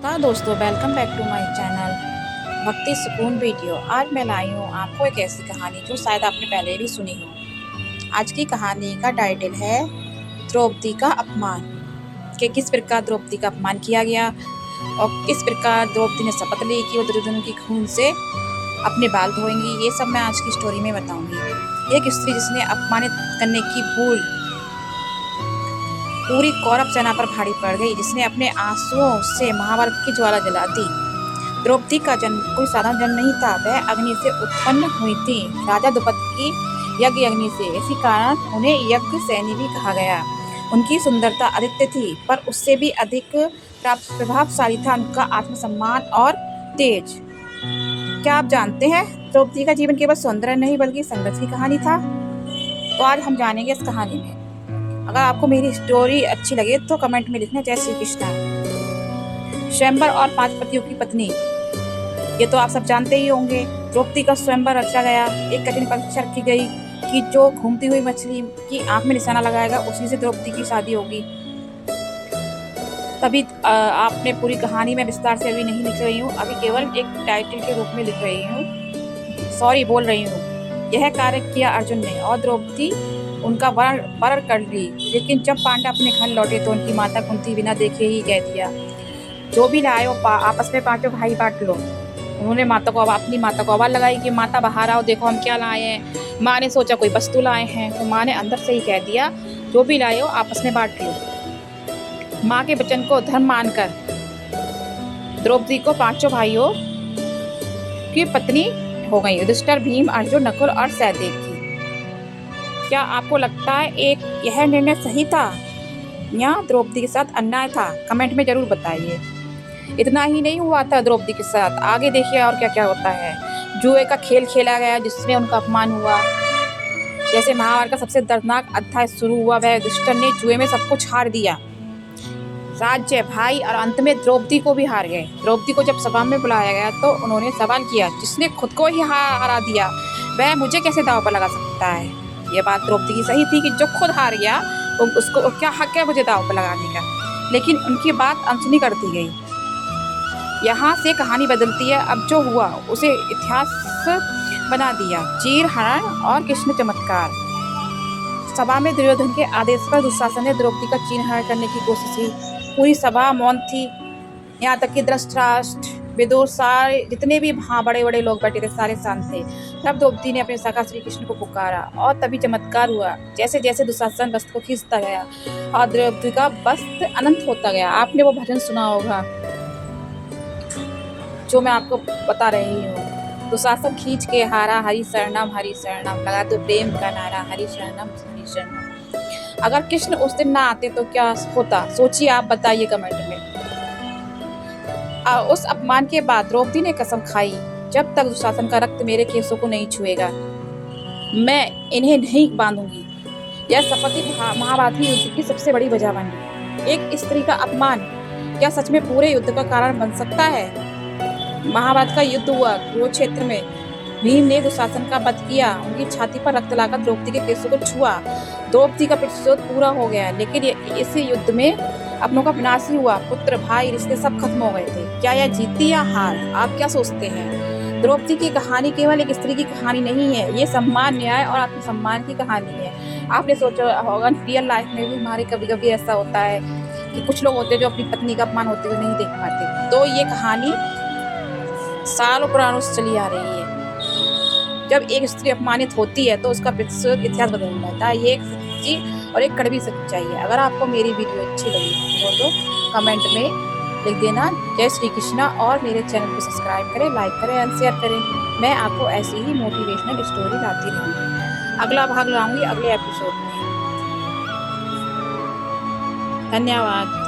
नमस्कार दोस्तों, welcome back to my channel Bhakti Sukoon video. आज मैं लाई हूँ आपको एक ऐसी कहानी जो शायद आपने पहले भी सुनी हो। आज की कहानी का टाइटल है द्रौपदी का अपमान। कि किस प्रकार द्रौपदी का अपमान किया गया और किस प्रकार द्रौपदी ने शपथ ली कि वो दुर्योधन की खून से अपने बाल धोएंगी। ये सब मैं आज की स्टोरी में बताऊंगी। एक स्त्री जिसने अपमानित करने की भूल पूरी कौरव सेना पर भारी पड़ गई, जिसने अपने आंसुओं से महाभारत की ज्वाला जला दी। द्रौपदी का जन्म कोई साधारण जन्म नहीं था, वह अग्नि से उत्पन्न हुई थी, राजा द्रुपद की यज्ञ अग्नि से। इसी कारण उन्हें यज्ञ सैनी भी कहा गया। उनकी सुंदरता अद्वितीय थी, पर उससे भी अधिक प्रभावशाली था उनका आत्मसम्मान और तेज। क्या आप जानते हैं, द्रौपदी का जीवन केवल सौंदर्य नहीं बल्कि संघर्ष की कहानी था। तो आज हम जानेंगे इस कहानी में। अगर आपको मेरी स्टोरी अच्छी लगे तो कमेंट में लिखना जय श्री कृष्णा। स्वयंवर और 5 पतियों की पत्नी, ये तो आप सब जानते ही होंगे। द्रौपदी का स्वयंवर रचा गया। एक कठिन परीक्षा रखी गई कि जो घूमती हुई मछली की आंख में निशाना लगाएगा उसी से द्रौपदी की शादी होगी। तभी आपने पूरी कहानी में विस्तार से अभी नहीं लिख रही हूँ, अभी केवल एक टाइटल के रूप में लिख रही हूँ, बोल रही हूँ। यह कार्य किया अर्जुन ने और द्रौपदी उनका वरण कर ली। लेकिन जब पांडव अपने घर लौटे तो उनकी माता कुंती बिना देखे ही कह दिया, जो भी लाए हो आपस में 5 भाई बांट लो। उन्होंने अपनी माता को आवाज लगाई कि माता बाहर आओ, देखो हम क्या लाए हैं। माँ ने सोचा कोई वस्तु लाए हैं, तो माँ ने अंदर से ही कह दिया, जो भी लाए हो आपस में बांट लो। माँ के वचन को धर्म मानकर द्रौपदी को 5 भाइयों की पत्नी हो गई, युधिष्ठिर, भीम, अर्जुन, नकुल और सहदेव की। क्या आपको लगता है यह निर्णय सही था या द्रौपदी के साथ अन्याय था? कमेंट में जरूर बताइए। इतना ही नहीं हुआ था द्रौपदी के साथ, आगे देखिए और क्या क्या होता है। जुए का खेल खेला गया जिसमें उनका अपमान हुआ। जैसे महाभारत का सबसे दर्दनाक अध्याय शुरू हुआ, वह युधिष्ठिर ने जुए में सब कुछ हार दिया, राज्य, भाई और अंत में द्रौपदी को भी हार गए। द्रौपदी को जब सभा में बुलाया गया तो उन्होंने सवाल किया, जिसने खुद को ही हरा दिया वह मुझे कैसे दांव पर लगा सकता है। ये बात द्रौपदी की सही थी कि जो खुद हार गया उसको क्या हक है मुझे दांव पर लगाने का। लेकिन उनकी बात अनसुनी कर दी गई। यहाँ से कहानी बदलती है। अब जो हुआ उसे इतिहास बना दिया, चीर हरण और कृष्ण चमत्कार। सभा में दुर्योधन के आदेश पर दुशासन ने द्रौपदी का चीर हरण करने की कोशिश की। पूरी सभा मौन थी, यहाँ तक कि धृतराष्ट्र, विदुर, सारे जितने भी बड़े बड़े लोग बैठे थे सारे शांत थे। तब द्रौपदी ने अपने सखा श्री कृष्ण को पुकारा और तभी चमत्कार हुआ। जैसे जैसे दुशासन वस्त्र को खींचता गया और द्रौपदी का वस्त्र अनंत होता गया। आपने वो भजन सुना होगा जो मैं आपको बता रही हूँ, दुशासन खींच के हारा, हरि शरणम लगा तो प्रेम का नारा, हरि शरणम। अगर कृष्ण उस दिन ना आते तो क्या होता, सोचिए, आप बताइए कमेंट में। उस अपमान के बाद द्रौपदी ने कसम खाई, जब तक दुशासन का रक्त मेरे केसों को नहीं छुएगा मैं इन्हें नहीं बांधूंगी। यह शपथ ही महाभारत युद्ध की सबसे बड़ी वजह बनी। एक स्त्री का अपमान क्या सच में पूरे युद्ध का कारण बन सकता है? महाभारत का युद्ध हुआ कुरुक्षेत्र में। भीम ने दुशासन का वध किया, उनकी छाती पर रक्त लाकर द्रौपदी के केसों को छुआ। द्रौपदी का प्रतिशोध पूरा हो गया। लेकिन इस युद्ध में अपनों का विनाश ही हुआ। पुत्र, भाई, रिश्ते सब खत्म हो गए थे। क्या यह जीती या हार? आप क्या सोचते हैं? द्रौपदी की कहानी केवल एक स्त्री की कहानी नहीं है, ये सम्मान, न्याय और आत्मसम्मान की कहानी है। आपने सोचा होगा रियल लाइफ में भी हमारे कभी कभी ऐसा होता है कि कुछ लोग होते हैं जो अपनी पत्नी का अपमान होते हुए नहीं देख पाते। तो ये कहानी सालों पुरानों से चली आ रही है। जब एक स्त्री अपमानित होती है तो उसका प्रतिशोध इतिहास बदल जाता है। ये एक सच्ची और एक कड़वी सच्चाई है। अगर आपको मेरी वीडियो अच्छी लगी हो तो कमेंट में लिख देना जय श्री कृष्णा और मेरे चैनल को सब्सक्राइब करें, लाइक करें और शेयर करें। मैं आपको ऐसी ही मोटिवेशनल स्टोरी लाती रहूँगी। अगला भाग लाऊंगी अगले एपिसोड में। धन्यवाद।